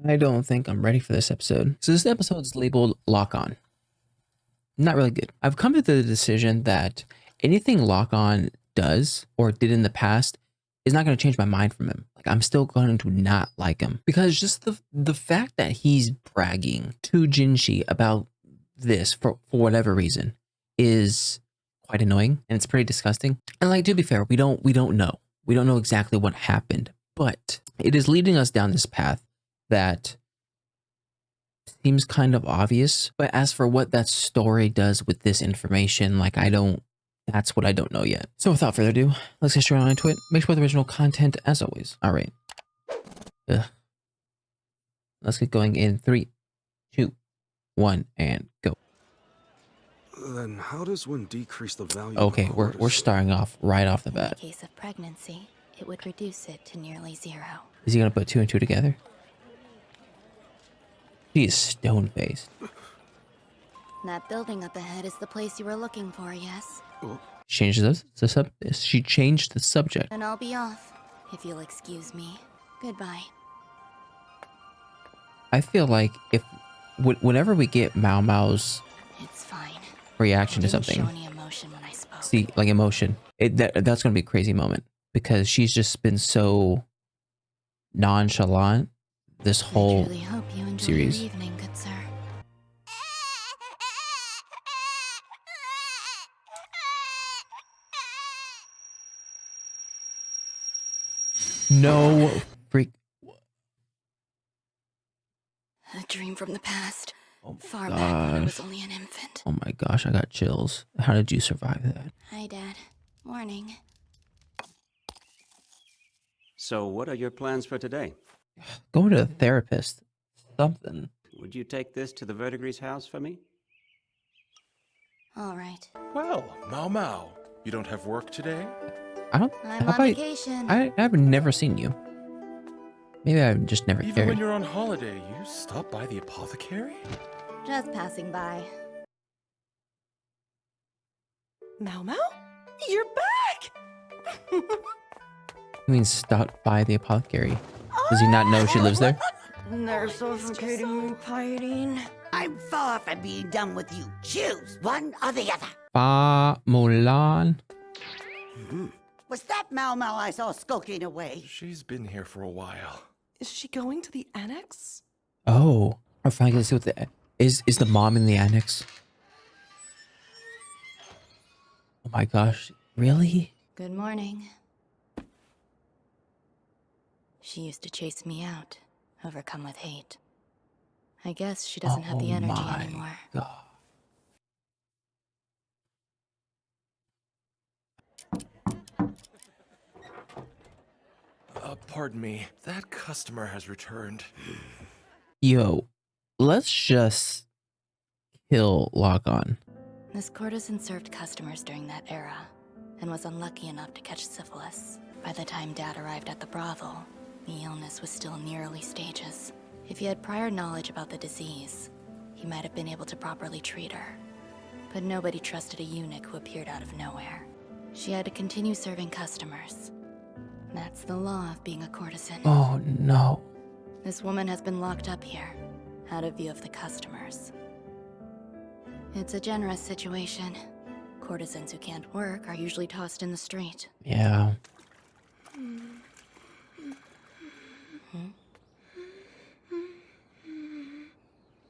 I don't think I'm ready for this episode. So this episode's labeled Lakan. Not really good. I've come to the decision that anything Lakan does or did in the past is not going to change my mind from him. Like, I'm still going to not like him because just the fact that he's bragging to Jinshi about this for whatever reason is quite annoying, and it's pretty disgusting. And like, to be fair, we don't know. We don't know exactly what happened, but it is leading us down this path that seems kind of obvious. But as for what that story does with this information, like, that's what I don't know yet. So without further ado, let's get straight on into it. Make sure with original content as always. All right. Let's get going in 3, 2, 1, and go. Then how does one decrease the value? Okay, we're starting off right off the bat. In the case of pregnancy, it would reduce it to nearly 0. Is he gonna put 2 and 2 together? She is stone-faced. That building up ahead is the place you were looking for, yes? She changed the subject. And I'll be off, if you'll excuse me. Goodbye. I feel like whenever we get Mao Mao's It's fine. reaction to I didn't something, show any emotion when I spoke. see, like emotion, that's gonna be a crazy moment because she's just been so nonchalant this whole I truly hope you enjoy series. your evening, good sir. No freak. A dream from the past. Oh Far my back when I was gosh. only an infant. Oh my gosh, I got chills. How did you survive that? Hi, Dad. Morning. So what are your plans for today? Going to a therapist. Something. Would you take this to the Verdigris' house for me? All right. Well, Mao, you don't have work today? I'm Have on vacation. I've never seen you. Maybe I've just never Even cared. when you're on holiday, you stop by the apothecary? Just passing by. Mao, you're back! I mean, stopped by the apothecary. Does he not know she lives there? They're suffocating me, Pyreene. I'm far from being done with you. Choose one or the other. Ba Mulan. Was that Mao I saw skulking away? She's been here for a while. Is she going to the annex? Oh, I'm finally gonna see what the is the mom in the annex. Oh my gosh, really? Good morning. She used to chase me out, overcome with hate. I guess she doesn't have the energy my anymore. God. Pardon me. That customer has returned. Yo, let's just kill Lakan. This courtesan served customers during that era, and was unlucky enough to catch syphilis. By the time Dad arrived at the brothel, the illness was still in the early stages. If he had prior knowledge about the disease, he might have been able to properly treat her. But nobody trusted a eunuch who appeared out of nowhere. She had to continue serving customers. That's the law of being a courtesan. Oh no. This woman has been locked up here, out of view of the customers. It's a generous situation. Courtesans who can't work are usually tossed in the street. Yeah.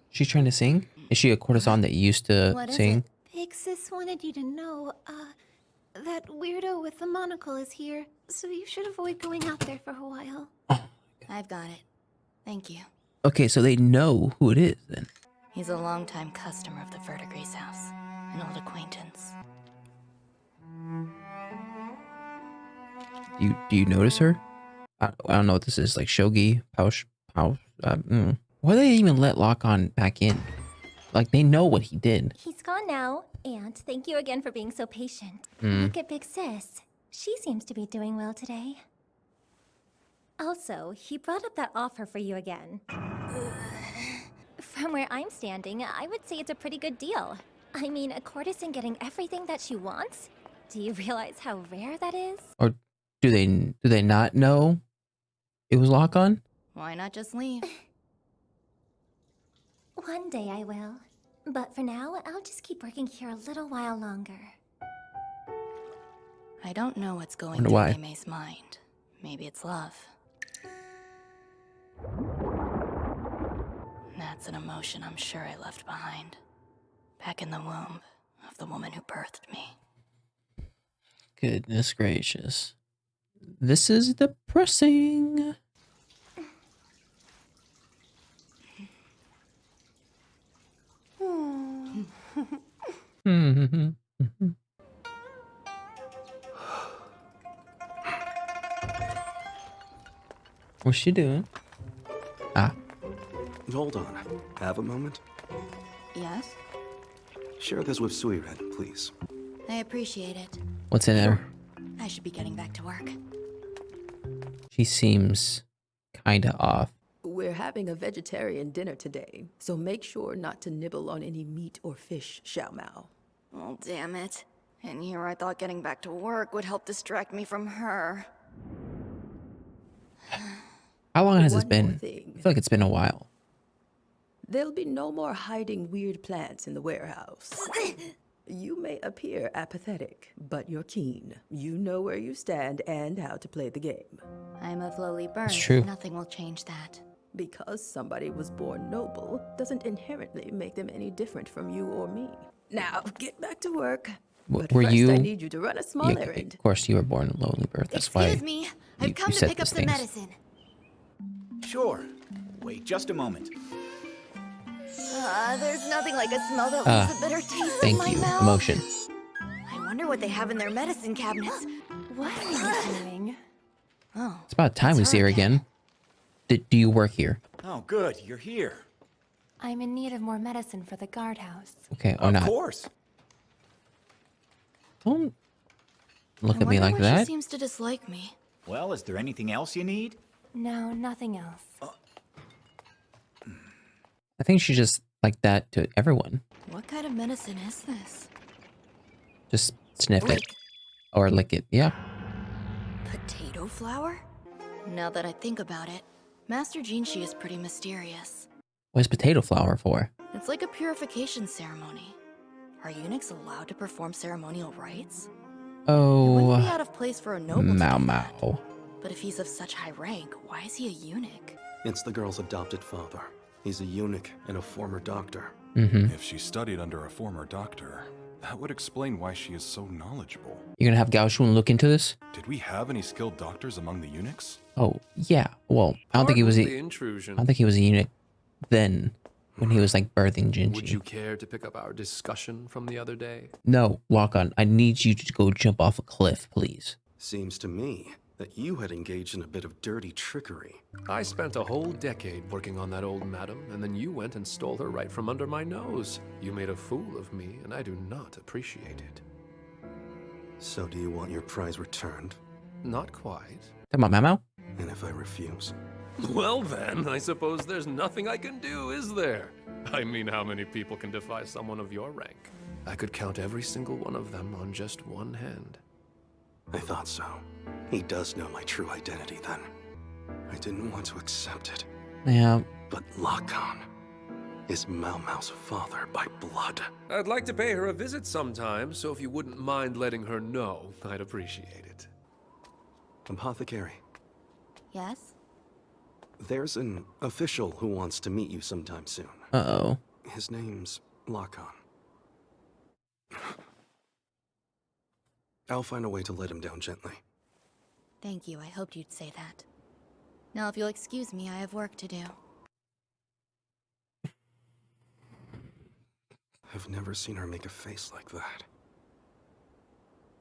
She's trying to sing? Is she a courtesan that used to What is sing? it? Big Sis wanted you to know, that weirdo with the monocle is here, so you should avoid going out there for a while. I've got it. Thank you. Okay, so they know who it is then. He's a longtime customer of the Verdigris' house, an old acquaintance. Do you notice her? I don't know what this is, like shogi, pouch. Why do they even let Lakan back in? Like, they know what he did. He's gone now, and thank you again for being so patient. Hmm. Look at Big Sis. She seems to be doing well today. Also, he brought up that offer for you again. From where I'm standing, I would say it's a pretty good deal. I mean, a courtesan getting everything that she wants? Do you realize how rare that is? Or do they not know it was Lakan? Why not just leave? One day I will. But for now, I'll just keep working here a little while longer. I don't know what's going Wonder through why. May's mind. Maybe it's love. That's an emotion I'm sure I left behind. Back in the womb of the woman who birthed me. Goodness gracious. This is depressing. What's she doing? Ah, Hold on. Have a moment? Yes? Share this with Suired, please. I appreciate it. what's in there? I should be getting back to work. She seems kinda off. We're having a vegetarian dinner today, so make sure not to nibble on any meat or fish, Xiao Mao. Oh, damn it. And here I thought getting back to work would help distract me from her. How long has this One more been? thing. I feel like it's been a while. There'll be no more hiding weird plants in the warehouse. You may appear apathetic, but you're keen. You know where you stand and how to play the game. I'm of lowly birth. true. Nothing will change that. Because somebody was born noble doesn't inherently make them any different from you or me. Now, get back to work. But Were first, you? I need you to run a small Yeah, errand. of course, you were born in lowly birth. That's why. Excuse me. I've you come to said pick up those some things. medicine. Sure. Wait just a moment. There's nothing like a smell that Ah, leaves a bitter taste in Thank my you. mouth. Emotion. I wonder what they have in their medicine cabinets. What are you doing? Oh, It's about time we It's see her her again. again. Do you work here? Oh, good. You're here. I'm in need of more medicine for the guardhouse. Okay, or Of not? course. Don't look I at me wonder like why that. She seems to dislike me. Well, is there anything else you need? No, nothing else. I think she's just like that to everyone. What kind of medicine is this? Just sniff it or lick it. Yeah. Potato flour? Now that I think about it, Master Jinshi is pretty mysterious. What's potato flour for? It's like a purification ceremony. Are eunuchs allowed to perform ceremonial rites? It wouldn't be Oh, out of place for a noble to Mao do that. Mao. But if he's of such high rank, why is he a eunuch? It's the girl's adopted father. He's a eunuch and a former doctor. Mm-hmm. If she studied under a former doctor, that would explain why she is so knowledgeable. You're gonna have Gao Shun look into this? Did we have any skilled doctors among the eunuchs? Oh, yeah. Well, I don't think he was. Pardon the I intrusion. don't think he was a eunuch then, when he was like birthing Jinchi. Would you care to pick up our discussion from the other day? No, Lakan. I need you to go jump off a cliff, please. Seems to me that you had engaged in a bit of dirty trickery. I spent a whole decade working on that old madam, and then you went and stole her right from under my nose. You made a fool of me, and I do not appreciate it. So do you want your prize returned? Not quite. Talking about Mao Mao? And if I refuse? Well then, I suppose there's nothing I can do, is there? I mean, how many people can defy someone of your rank? I could count every single one of them on just one hand. I thought so. He does know my true identity then. I didn't want to accept it. Yeah. But Lakan is Mao Mao's father by blood. I'd like to pay her a visit sometime, so if you wouldn't mind letting her know, I'd appreciate it. Apothecary, Yes? there's an official who wants to meet you sometime soon. Uh-oh. His name's Lakan. I'll find a way to let him down gently. Thank you. I hoped you'd say that. Now, if you'll excuse me, I have work to do. I've never seen her make a face like that.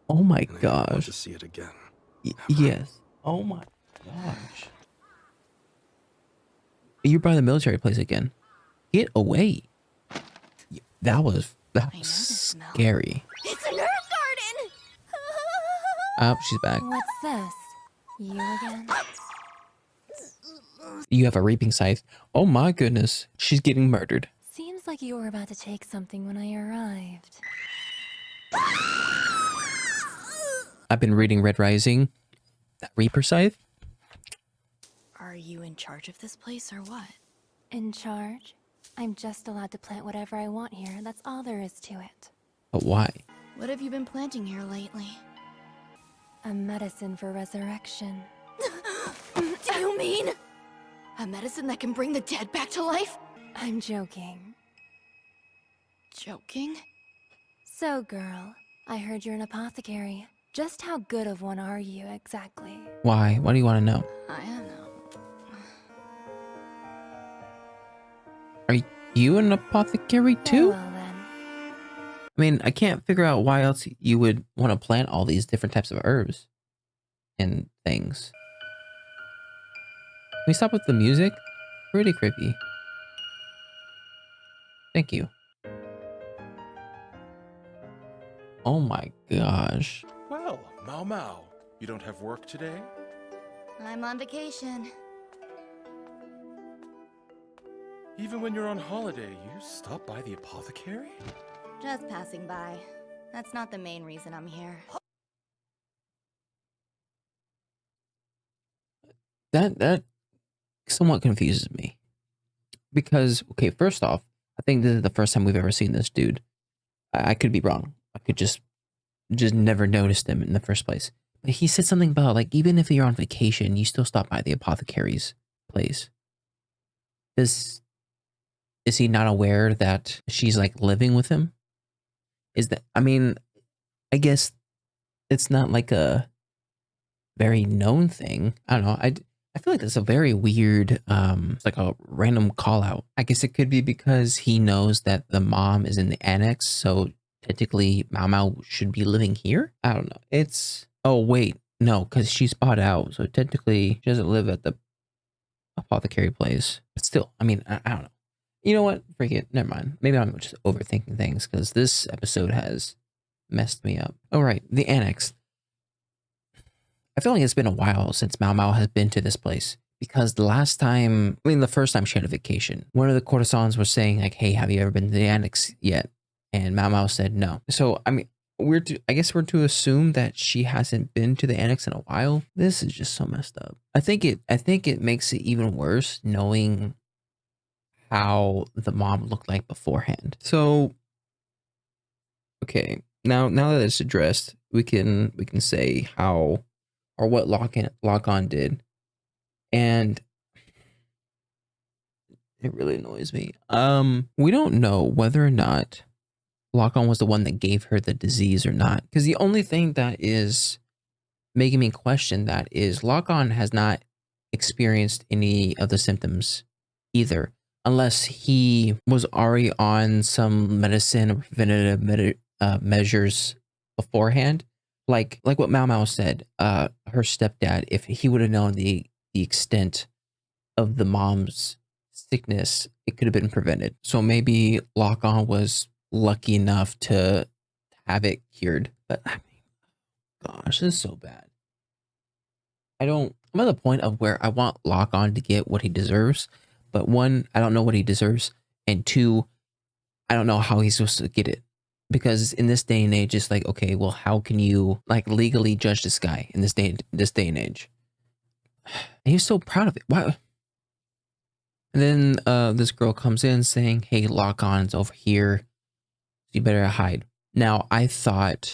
Oh my And I don't want gosh. to see it again. Yes. Oh my gosh. You're by the military place again. Get away. That was smell. scary. It's a nerve garden! Oh, she's back. What's this? You again? You have a reaping scythe. Oh my goodness. She's getting murdered. Seems like you were about to take something when I arrived. I've been reading Red Rising. That reaper scythe? Are you in charge of this place or what? In charge? I'm just allowed to plant whatever I want here. That's all there is to it. But why? What have you been planting here lately? A medicine for resurrection. Do you mean a medicine that can bring the dead back to life? I'm joking. Joking? So, girl, I heard you're an apothecary. Just how good of one are you, exactly? Why? What do you want to know? I don't know. Are you an apothecary too? Well then. I mean, I can't figure out why else you would want to plant all these different types of herbs and things. Can we stop with the music? Pretty creepy. Thank you. Oh my gosh. Well, Mao Mao, you don't have work today? I'm on vacation. Even when you're on holiday, you stop by the apothecary? Just passing by. That's not the main reason I'm here. That somewhat confuses me. Because, okay, first off, I think this is the first time we've ever seen this dude. I could be wrong. I could just never noticed him in the first place. But he said something about, like, even if you're on vacation, you still stop by the apothecary's place. Is he not aware that she's, like, living with him? I mean, I guess it's not like a very known thing. I don't know. I feel like it's a very weird, it's like a random call out. I guess it could be because he knows that the mom is in the annex, so technically Mao Mao should be living here? I don't know. Oh wait, no, because she's bought out, so technically she doesn't live at the apothecary place. But still, I mean, I don't know. You know what? Freak it. Never mind. Maybe I'm just overthinking things because this episode has messed me up. All right, the annex. I feel like it's been a while since Mao Mao has been to this place because the first time she had a vacation, one of the courtesans was saying like, hey, have you ever been to the annex yet? And Mao Mao said no. So, I mean, I guess we're to assume that she hasn't been to the annex in a while. This is just so messed up. I think it makes it even worse knowing how the mom looked like beforehand. So, okay, now that it's addressed, we can say how or what Lakan did, and it really annoys me. We don't know whether or not Lakan was the one that gave her the disease or not, because the only thing that is making me question that is Lakan has not experienced any of the symptoms either, unless he was already on some medicine or preventative measures beforehand. Like what Mao Mao said, her stepdad, if he would have known the extent of the mom's sickness, it could have been prevented. So maybe Lakan was lucky enough to have it cured. But I mean, gosh, this is so bad. I'm at the point of where I want Lakan to get what he deserves. But one, I don't know what he deserves. And two, I don't know how he's supposed to get it. Because in this day and age, it's like, okay, well, how can you like legally judge this guy in this day and age? And he's so proud of it. Why? And then this girl comes in saying, hey, Lakan's over here. You better hide. Now, I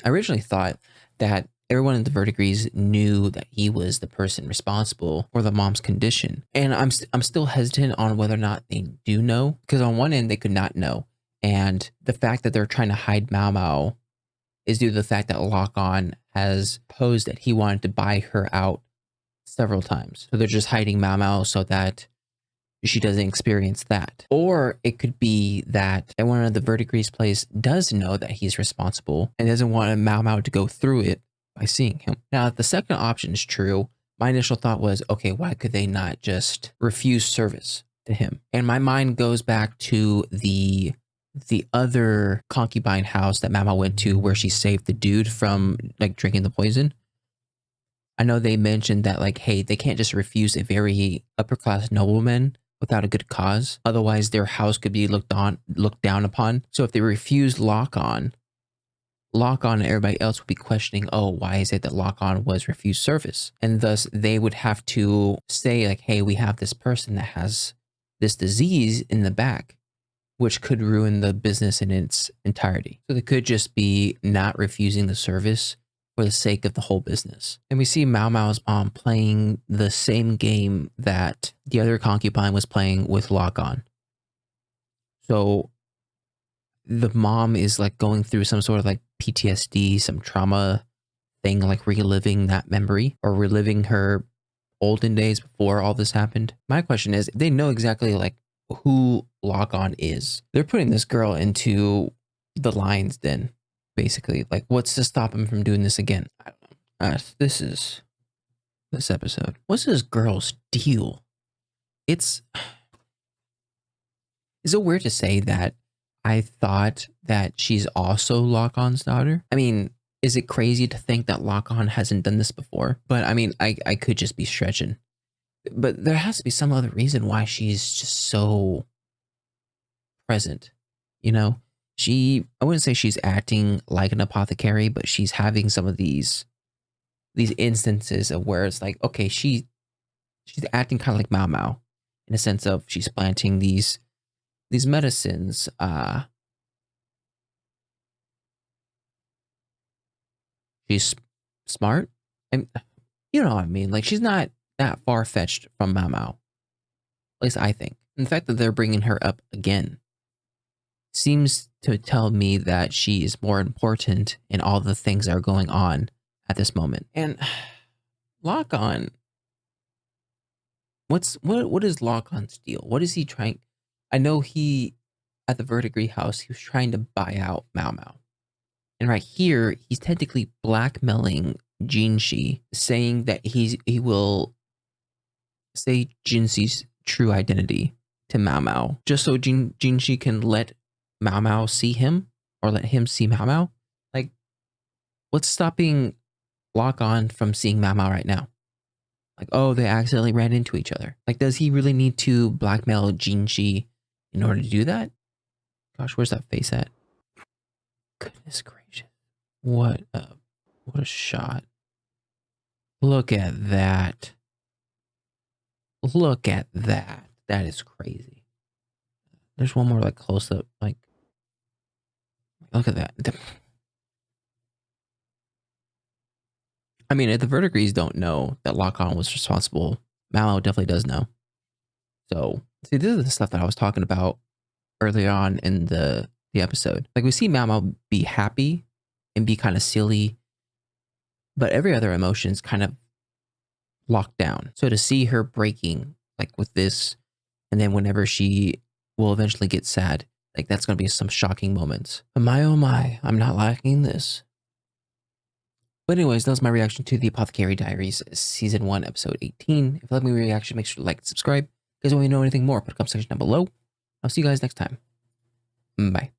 originally thought that everyone in the verdigrees knew that he was the person responsible for the mom's condition. And I'm still hesitant on whether or not they do know. Because on one end, they could not know. And the fact that they're trying to hide Mao Mao is due to the fact that Lakan has posed that he wanted to buy her out several times. So they're just hiding Mao Mao so that she doesn't experience that. Or it could be that everyone at the verdigrees place does know that he's responsible and doesn't want Mao Mao to go through it by seeing him. Now, if the second option is true, my initial thought was, okay, why could they not just refuse service to him? And my mind goes back to the other concubine house that Mama went to where she saved the dude from like drinking the poison. I know they mentioned that like, hey, they can't just refuse a very upper class nobleman without a good cause. Otherwise their house could be looked down upon. So if they refuse Lakan and everybody else would be questioning, oh, why is it that Lakan was refused service? And thus they would have to say like, hey, we have this person that has this disease in the back. which could ruin the business in its entirety. So they could just be not refusing the service for the sake of the whole business. And we see Mao Mao's mom playing the same game that the other concubine was playing with Lakan. So the mom is like going through some sort of like PTSD, some trauma thing, like reliving that memory or reliving her olden days before all this happened. My question is, they know exactly like who Lakan is. They're putting this girl into the lion's den, basically. Like, what's to stop him from doing this again? I don't know. This episode. What's this girl's deal? Is it weird to say that I thought that she's also Lakan's daughter? I mean, is it crazy to think that Lakan hasn't done this before? But I mean, I could just be stretching. But there has to be some other reason why she's just so present. You know, I wouldn't say she's acting like an apothecary, but she's having some of these instances of where it's like, okay, she's acting kind of like Mao Mao in a sense of she's planting these medicines. She's smart. And you know what I mean? Like, she's not that far-fetched from Mao Mao. At least I think. And the fact that they're bringing her up again seems to tell me that she is more important in all the things that are going on at this moment. And Lakan, what is Lakan's deal? What is he trying? I know at the Verdigris house, he was trying to buy out Mao Mao. And right here, he's technically blackmailing Jinxi, saying that he will say Jinxi's true identity to Mao Mao, just so Jinxi can let Mao Mao see him or let him see Mao Mao. Like, what's stopping Lakan from seeing Mao Mao right now? Like, oh, they accidentally ran into each other. Like, does he really need to blackmail Jinxi in order to do that? Gosh, where's that face at? Goodness gracious. What a shot. Look at that. Look at that. That is crazy. There's one more like close up, like, look at that. I mean, if the Verdigris don't know that Lakan was responsible, Mao definitely does know. So, see, this is the stuff that I was talking about earlier on in the episode. Like, we see Mao be happy and be kind of silly, but every other emotion is kind of locked down. So to see her breaking, like with this, and then whenever she will eventually get sad, like that's going to be some shocking moments. But my oh my, I'm not liking this. But anyways, that was my reaction to the Apothecary Diaries Season 1, Episode 18. If you like my reaction, make sure to like and subscribe. If you guys want to know anything more, put a comment section down below. I'll see you guys next time. Bye.